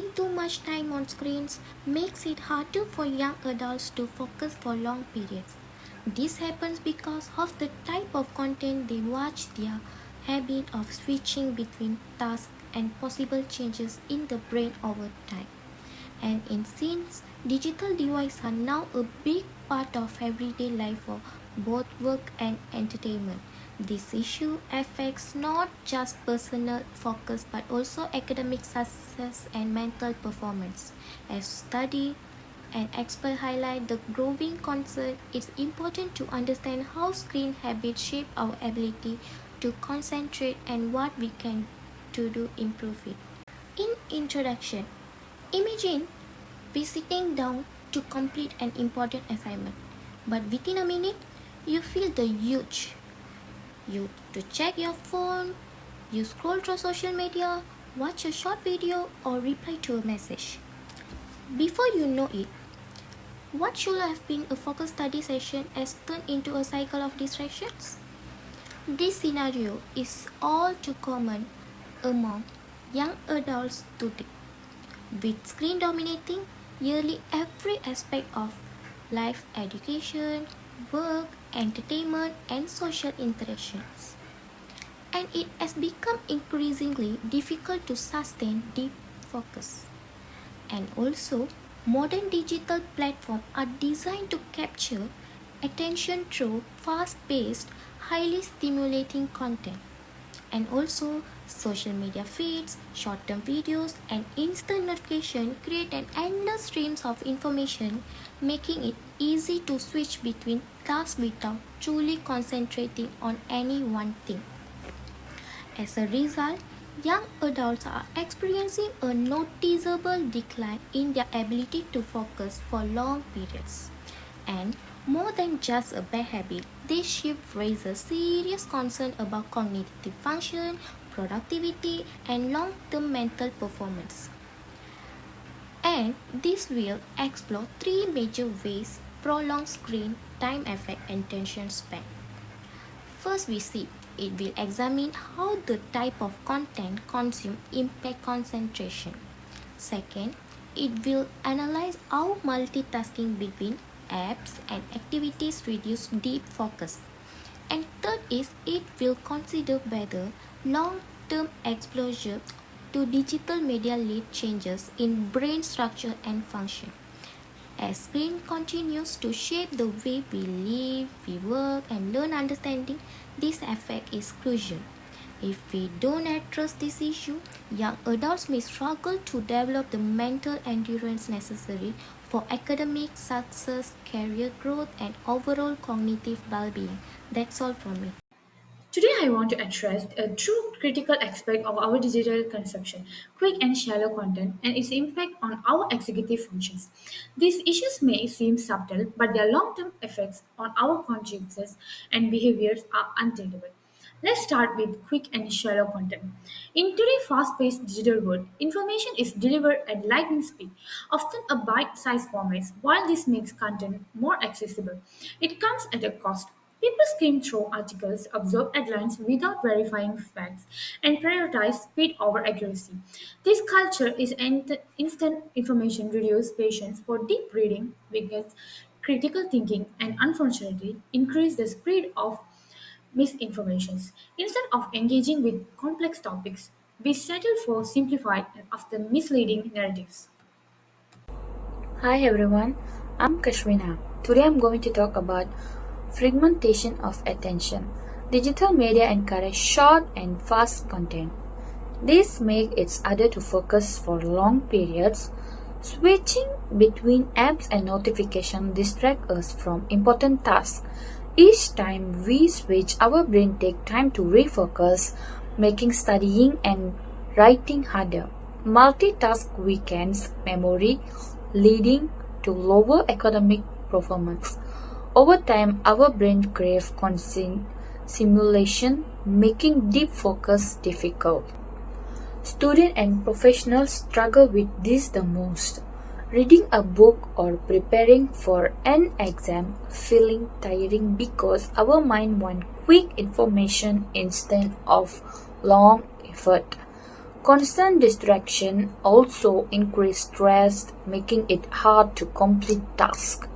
spending too much time on screens makes it harder for young adults to focus for long periods. This happens because of the type of content they watch, their habit of switching between tasks, and possible changes in the brain over time. And since digital devices are now a big part of everyday life for both work and entertainment, this issue affects not just personal focus but also academic success and mental performance. As study and experts highlight the growing concern, it's important to understand how screen habits shape our ability to concentrate and what we can do to improve it. In introduction, imagine we sitting down to complete an important assignment, but within a minute, you feel the urge. You to check your phone, you scroll through social media, watch a short video, or reply to a message. Before you know it, what should have been a focused study session has turned into a cycle of distractions. This scenario is all too common among young adults today, with screen dominating nearly every aspect of life, education, work, entertainment, and social interactions. And it has become increasingly difficult to sustain deep focus. And also, modern digital platforms are designed to capture attention through fast-paced, highly stimulating content. And also, social media feeds, short-term videos, and instant notification create an endless streams of information, making it easy to switch between tasks without truly concentrating on any one thing. As a result, young adults are experiencing a noticeable decline in their ability to focus for long periods. And more than just a bad habit, this shift raises serious concern about cognitive function, productivity, and long-term mental performance. And this will explore three major ways prolonged screen time affect attention span. First, we see it will examine how the type of content consumed impact concentration. Second, it will analyze how multitasking between apps and activities reduce deep focus. And third is it will consider whether long-term exposure to digital media lead changes in brain structure and function. As screen continues to shape the way we live, we work, and learn understanding, this effect is crucial. If we don't address this issue, young adults may struggle to develop the mental endurance necessary for academic success, career growth, and overall cognitive well-being. That's all from me. Today, I want to address a true critical aspect of our digital consumption, quick and shallow content, and its impact on our executive functions. These issues may seem subtle, but their long term effects on our consciences and behaviors are undeniable. Let's start with quick and shallow content. In today's fast paced digital world, information is delivered at lightning speed, often a bite sized format. While this makes content more accessible, it comes at a cost. People skim through articles, observe headlines without verifying facts, and prioritize speed over accuracy. This culture is instant information reduces patience for deep reading, weakens critical thinking, and unfortunately increase the spread of misinformations. Instead of engaging with complex topics, we settle for simplified and often misleading narratives. Hi everyone, I'm Kashwina. Today I'm going to talk about fragmentation of attention. Digital media encourage short and fast content. This makes it harder to focus for long periods. Switching between apps and notifications distract us from important tasks. Each time we switch, our brain takes time to refocus, making studying and writing harder. Multitask weakens memory, leading to lower academic performance. Over time, our brain craves constant simulation, making deep focus difficult. Students and professionals struggle with this the most. Reading a book or preparing for an exam feeling tiring because our mind wants quick information instead of long effort. Constant distraction also increases stress, making it hard to complete tasks.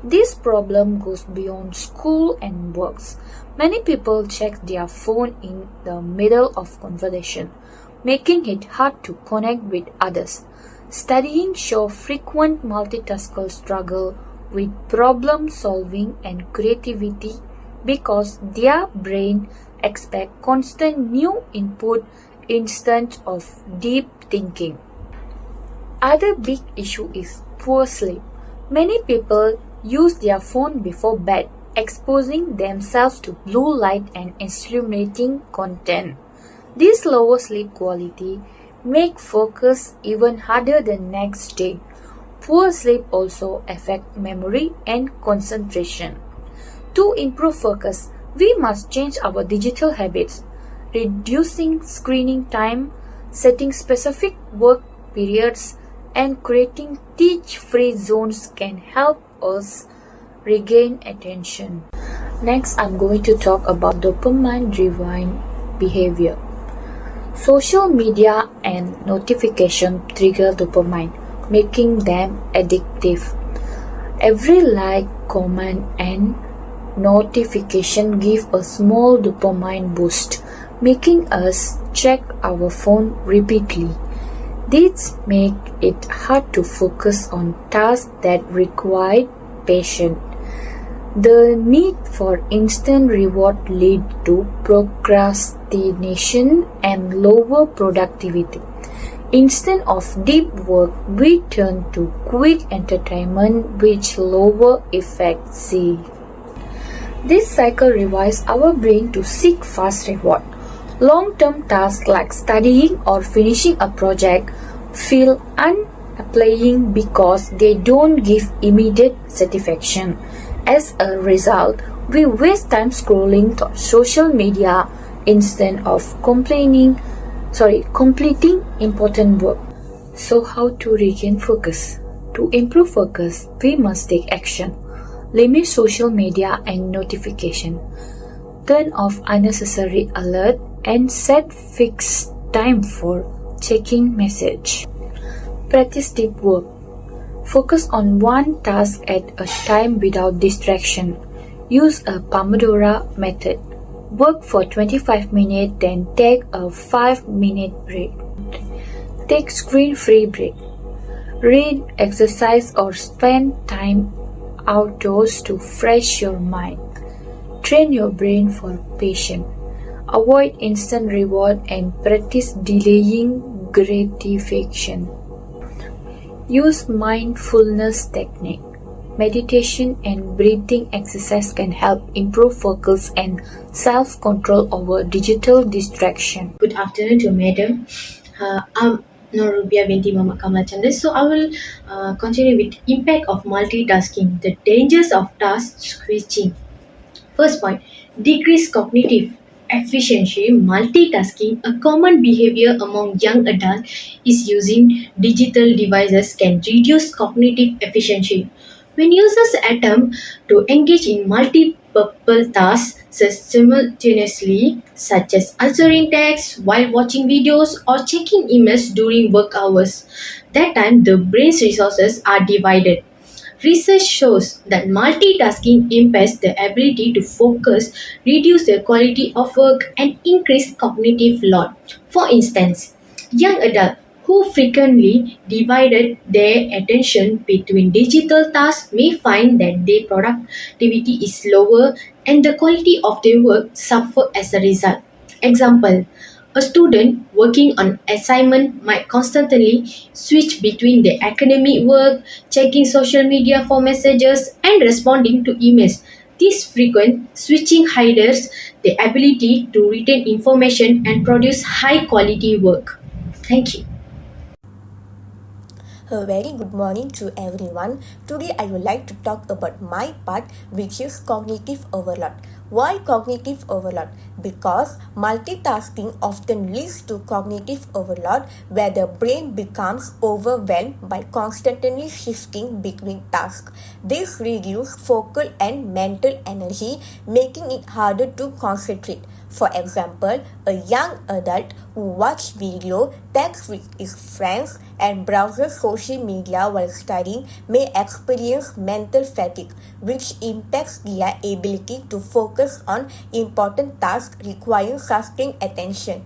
This problem goes beyond school and works. Many people check their phone in the middle of conversation, making it hard to connect with others. Studying show frequent multitaskers struggle with problem solving and creativity because their brain expect constant new input instead of deep thinking. Other big issue is poor sleep. Many people use their phone before bed, exposing themselves to blue light and stimulating content. This lower sleep quality make focus even harder the next day. Poor sleep also affect memory and concentration. To improve focus, we must change our digital habits, reducing screening time, setting specific work periods, and creating teach-free zones can help us regain attention. Next, I'm going to talk about dopamine-driven behavior. Social media and notification trigger dopamine, making them addictive. Every like, comment, and notification give a small dopamine boost, making us check our phone repeatedly. This makes it hard to focus on tasks that require patience. The need for instant reward leads to procrastination and lower productivity. Instead of deep work, we turn to quick entertainment which lower efficiency. This cycle rewires our brain to seek fast reward. Long-term tasks like studying or finishing a project feel unappealing because they don't give immediate satisfaction. As a result, we waste time scrolling through social media instead of completing important work. So how to regain focus? To improve focus, we must take action. Limit social media and notification. Turn off unnecessary alert and set fixed time for checking message. Practice deep work. Focus on one task at a time without distraction. Use a Pomodoro method. Work for 25 minutes, then take a 5-minute break. Take screen-free break. Read, exercise, or spend time outdoors to fresh your mind. Train your brain for patience. Avoid instant reward and practice delaying gratification. Use mindfulness technique. Meditation and breathing exercise can help improve focus and self-control over digital distraction. Good afternoon to Madam. I'm Norubia binti Muhammad Kamal Chandra. So I will continue with impact of multitasking, the dangers of task switching. First point, decrease cognitive efficiency. Multitasking, a common behavior among young adults, is using digital devices can reduce cognitive efficiency. When users attempt to engage in multiple tasks simultaneously, such as answering texts while watching videos or checking emails during work hours, that time the brain's resources are divided. Research shows that multitasking impairs the ability to focus, reduce the quality of work, and increase cognitive load. For instance, young adults who frequently divided their attention between digital tasks may find that their productivity is lower and the quality of their work suffer as a result. Example, a student working on assignment might constantly switch between the academic work, checking social media for messages, and responding to emails. This frequent switching hinders the ability to retain information and produce high quality work. Thank you. A very good morning to everyone. Today I would like to talk about my part, which is cognitive overload. Why cognitive overload? Because multitasking often leads to cognitive overload where the brain becomes overwhelmed by constantly shifting between tasks. This reduces focal and mental energy, making it harder to concentrate. For example, a young adult who watches video, texts with his friends, and browses social media while studying may experience mental fatigue, which impacts their ability to focus on important tasks requiring sustained attention.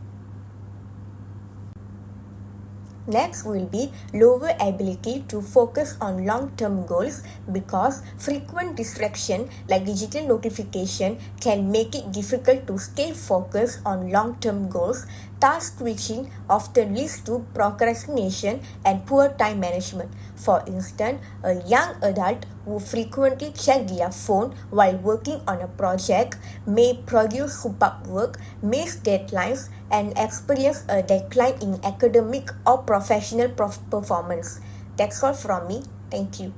Next will be lower ability to focus on long-term goals because frequent distraction like digital notification can make it difficult to stay focused on long-term goals. Task switching often leads to procrastination and poor time management. For instance, a young adult who frequently check their phone while working on a project may produce superb work, miss deadlines, and experience a decline in academic or professional performance. That's all from me. Thank you.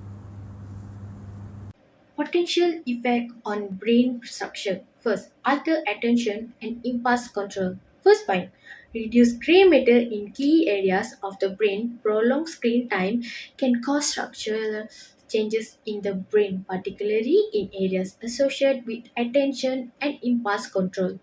Potential effect on brain structure. First, alter attention and impulse control. First point, reduce gray matter in key areas of the brain. Prolonged screen time can cause structural changes in the brain, particularly in areas associated with attention and impulse control.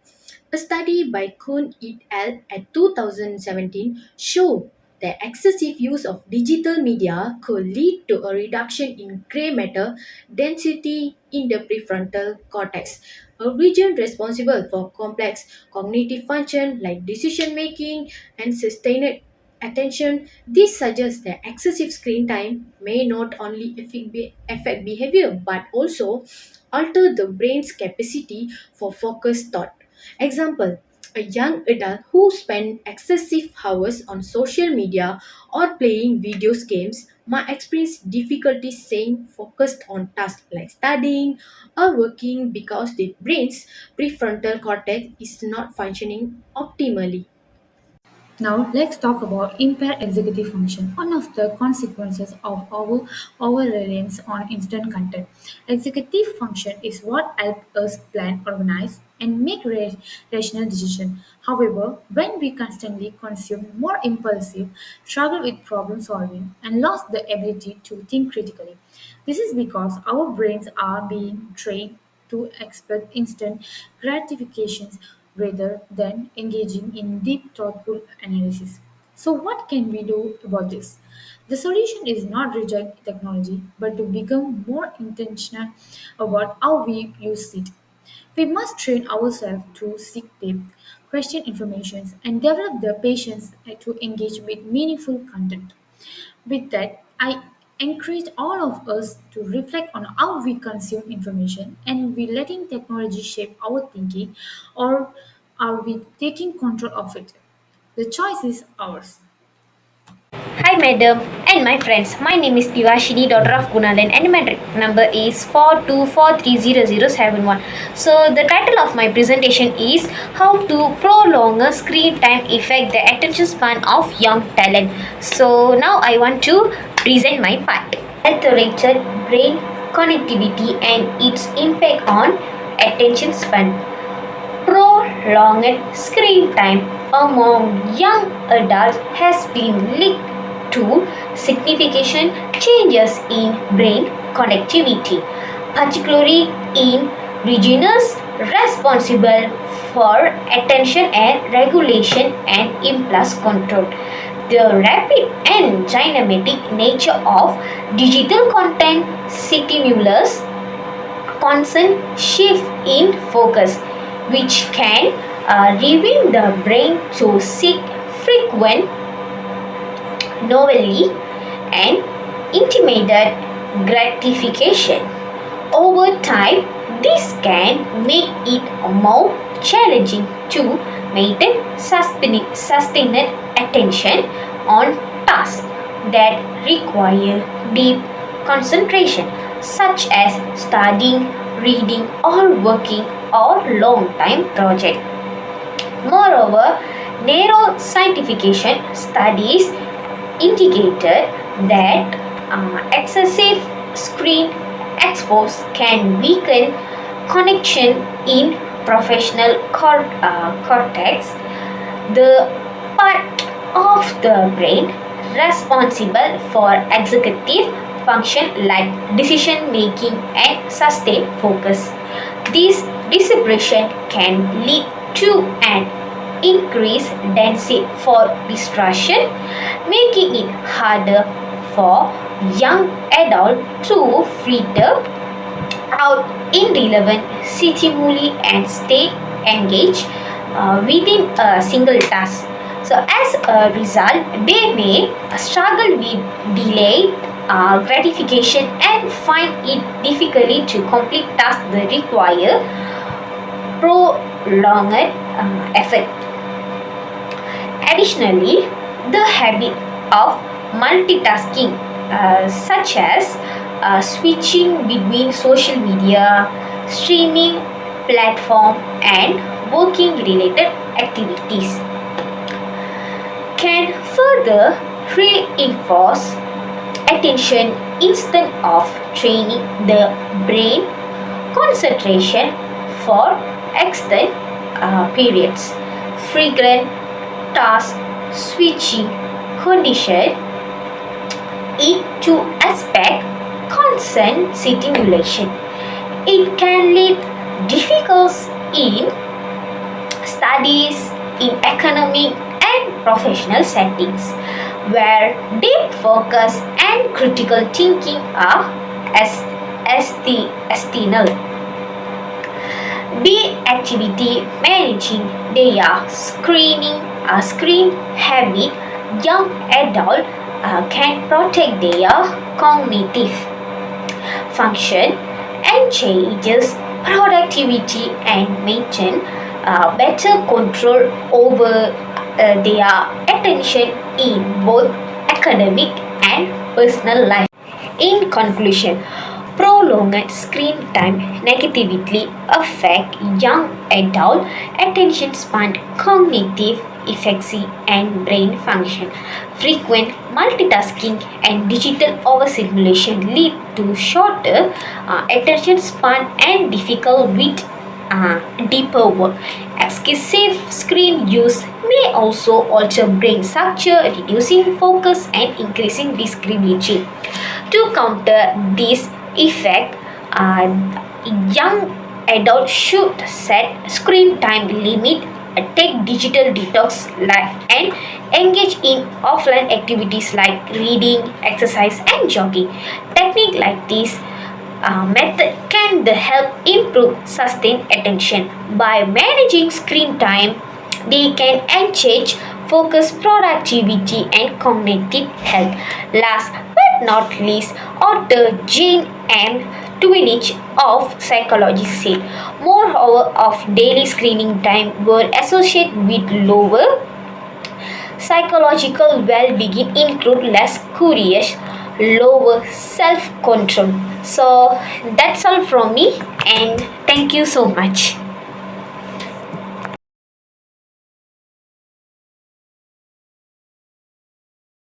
A study by Kuhn et al. At 2017 showed that excessive use of digital media could lead to a reduction in gray matter density in the prefrontal cortex, a region responsible for complex cognitive function like decision making and sustained attention. This suggests that excessive screen time may not only affect behavior but also alter the brain's capacity for focused thought. Example, a young adult who spend excessive hours on social media or playing video games might experience difficulty staying focused on tasks like studying or working because the brain's prefrontal cortex is not functioning optimally. Now, let's talk about impaired executive function, one of the consequences of our over reliance on instant content. Executive function is what helps us plan, organize, and make rational decisions. However, when we constantly consume more impulsive, struggle with problem solving, and lose the ability to think critically, this is because our brains are being trained to expect instant gratifications rather than engaging in deep, thoughtful analysis. So, what can we do about this? The solution is not reject technology, but to become more intentional about how we use it. We must train ourselves to seek depth, question information, and develop the patience to engage with meaningful content. With that, I encourage all of us to reflect on how we consume information and we letting technology shape our thinking or are we taking control of it? The choice is ours. Hi, madam and my friends. My name is Divashini, daughter of Gunalan, and my number is 42430071. So, the title of my presentation is How to Prolong a Screen Time Affect the Attention Span of Young Talent. So, now I want to present my part. Alterated brain connectivity and its impact on attention span. Prolonged screen time among young adults has been linked to significant changes in brain connectivity, particularly in regions responsible for attention and regulation and impulse control. The rapid and dynamic nature of digital content stimulus constant shift in focus, which can reveal the brain to seek frequent, novelty, and intimate gratification. Over time, this can make it more challenging to maintain sustained attention on tasks that require deep concentration, such as studying, reading, or working on long-time projects. Moreover, neuroscientification studies indicated that excessive screen exposure can weaken connection in cortex, the part of the brain responsible for executive function like decision making and sustained focus. This dispersion can lead to an increased density for distraction, making it harder for young adults to filter out irrelevant stimuli and stay engaged within a single task. So, as a result, they may struggle with delayed gratification and find it difficult to complete tasks that require prolonged effort. Additionally, the habit of multitasking, such as switching between social media, streaming platform, and working related activities, can further reinforce attention instead of training the brain concentration for extended periods. Frequent task switching condition it to expect constant stimulation. It can lead difficulties in studies, in academic and professional settings where deep focus and critical thinking are essential. The activity managing their screen habit, young adult can protect their cognitive function, enhances productivity, and maintain better control over their attention in both academic and personal life. In conclusion, prolonged screen time negatively affect young adult attention span, cognitive efficiency, and brain function. Frequent multitasking and digital overstimulation lead to shorter attention span and difficult with deeper work. Excessive screen use may also alter brain structure, reducing focus and increasing discrimination. To counter this effect, young adults should set screen time limit, take digital detox and engage in offline activities like reading, exercise, and jogging. Technique like this method can help improve sustained attention. By managing screen time, they can enhance focus, productivity, and cognitive health. Last but not least, author Jane M. Twinich of psychology said more hours of daily screening time were associated with lower psychological well-being, include less curious, lower self-control. So that's all from me, and thank you so much.